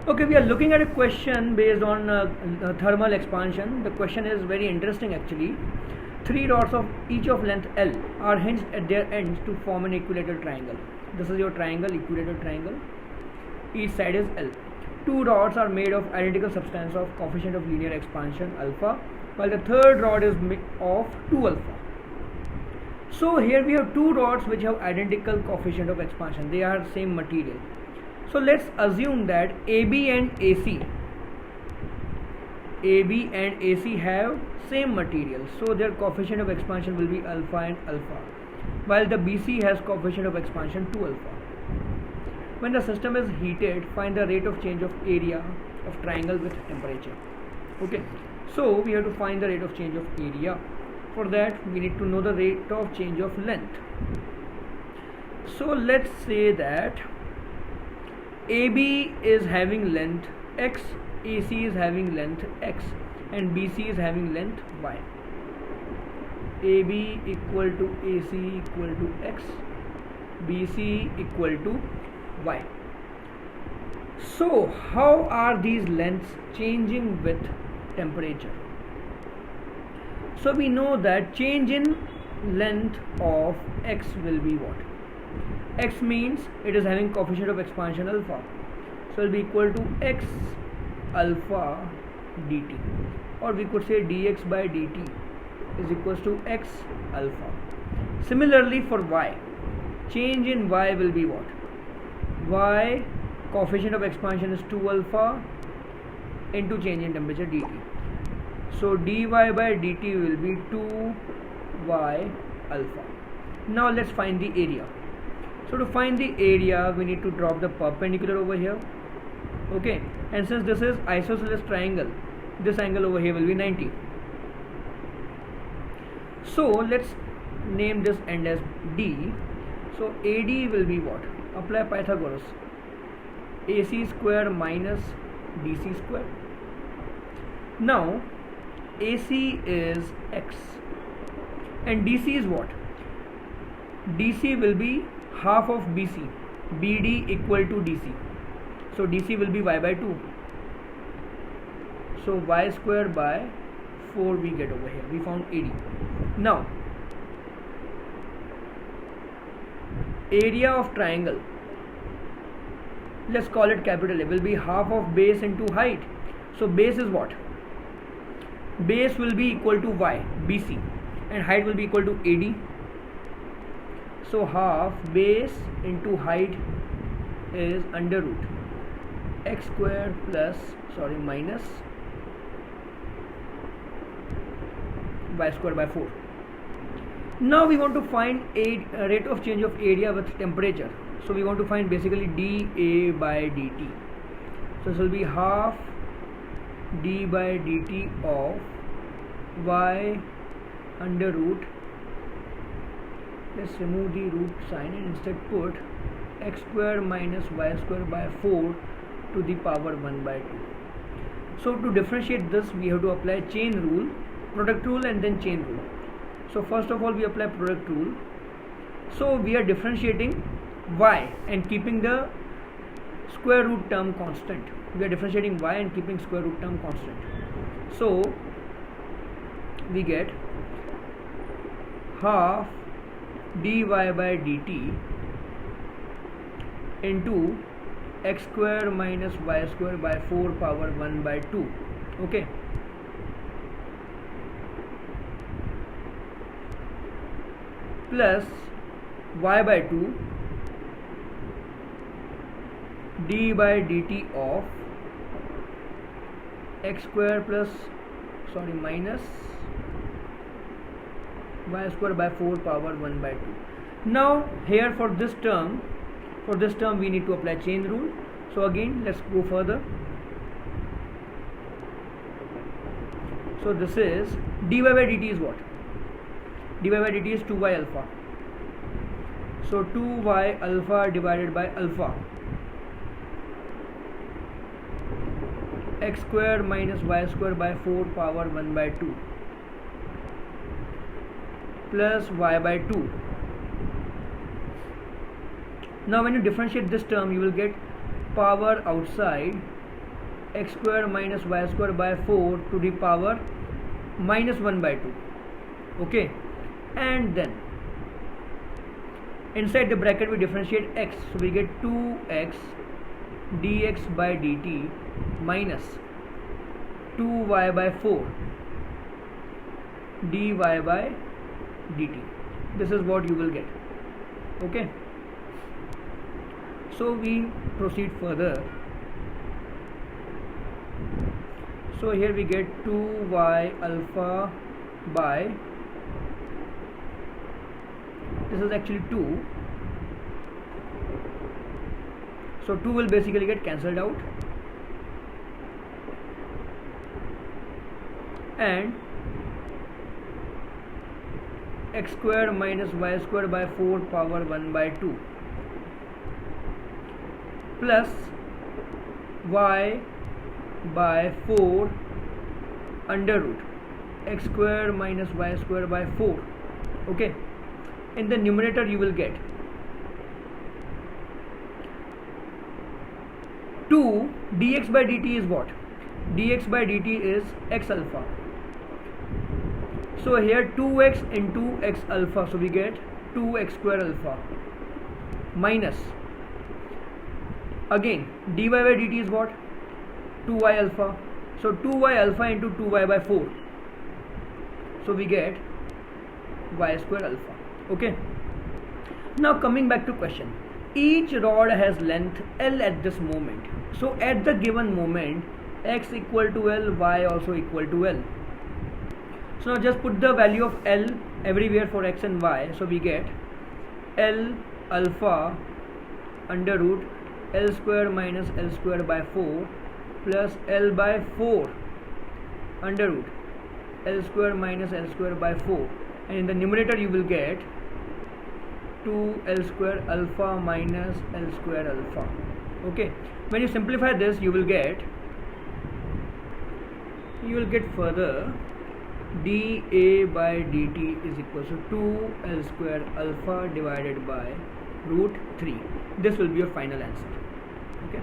Okay, we are looking at a question based on thermal expansion. The question is very interesting actually. Three rods of each of length L are hinged at their ends to form an equilateral triangle. This is your triangle, equilateral triangle. Each side is L. Two rods are made of identical substance of coefficient of linear expansion alpha, while the third rod is of 2 alpha. So here we have two rods which have identical coefficient of expansion. They are same material. So let's assume that AB and AC have same material, so their coefficient of expansion will be alpha and alpha, while the BC has coefficient of expansion 2 alpha. When the system is heated, find the rate of change of area of triangle with temperature. Okay, so we have to find the rate of change of area. For that we need to know the rate of change of length. So let's say that AB is having length x, AC is having length x, and BC is having length y. AB equal to AC equal to x, BC equal to y. So how are these lengths changing with temperature? So we know that change in length of x will be what? X means it is having coefficient of expansion alpha, so it will be equal to x alpha dt, or we could say dx by dt is equals to x alpha. Similarly for y, change in y will be what? Y coefficient of expansion is 2 alpha into change in temperature dt, so dy by dt will be 2y alpha. Now let's find the area. So to find the area, we need to drop the perpendicular over here. Okay, and since this is isosceles triangle, this angle over here will be 90. So let's name this end as D. So AD will be what? Apply Pythagoras. AC square minus DC square. Now AC is x and DC is what? DC will be half of BC, BD equal to DC, so DC will be y by 2, so y square by 4 we get over here. We found AD. Now area of triangle, let's call it capital A, will be half of base into height. So base is what? Base will be equal to y, BC, and height will be equal to AD. So half base into height is under root x square minus y square by 4. Now we want to find a rate of change of area with temperature. So we want to find basically dA by dt. So this will be half d by dt of y under root, let's remove the root sign and instead put x square minus y square by 4 to the power 1 by 2. So to differentiate this, we have to apply chain rule, product rule and then chain rule. So first of all we apply product rule. So we are differentiating y and keeping the square root term constant. We are differentiating y and keeping square root term constant. So we get half dy by dt into x square minus y square by 4 power 1 by 2. Okay, plus y by 2 d by dt of x square minus y square by 4 power 1 by 2. Now here for this term we need to apply chain rule. So again let's go further. So this is dy by dt is what? Dy by dt is 2y alpha. So 2y alpha divided by alpha, x square minus y square by 4 power 1 by 2 plus y by 2. Now when you differentiate this term, you will get power outside x square minus y square by 4 to the power minus 1 by 2. Okay, and then inside the bracket we differentiate x, so we get 2x dx by dt minus 2y by 4 dy by dt. This is what you will get. Okay, so we proceed further. So here we get 2y alpha by, this is actually 2, so 2 will basically get cancelled out, and x square minus y square by 4 power 1 by 2 plus y by 4 under root x square minus y square by 4. Okay, in the numerator you will get 2 dx by dt is what? Dx by dt is x alpha. So here 2x into x alpha, so we get 2x square alpha minus, again dy by dt is what? 2y alpha. So 2y alpha into 2y by 4, so we get y square alpha. Okay, now coming back to question, each rod has length L at this moment. So at the given moment x equal to L, y also equal to L. So now just put the value of L everywhere for x and y, so we get L alpha under root L square minus L square by 4 plus L by 4 under root L square minus L square by 4, and in the numerator you will get 2L square alpha minus L square alpha. Okay, when you simplify this you will get further dA by dt is equal to 2L square alpha divided by root 3. This will be your final answer. Okay.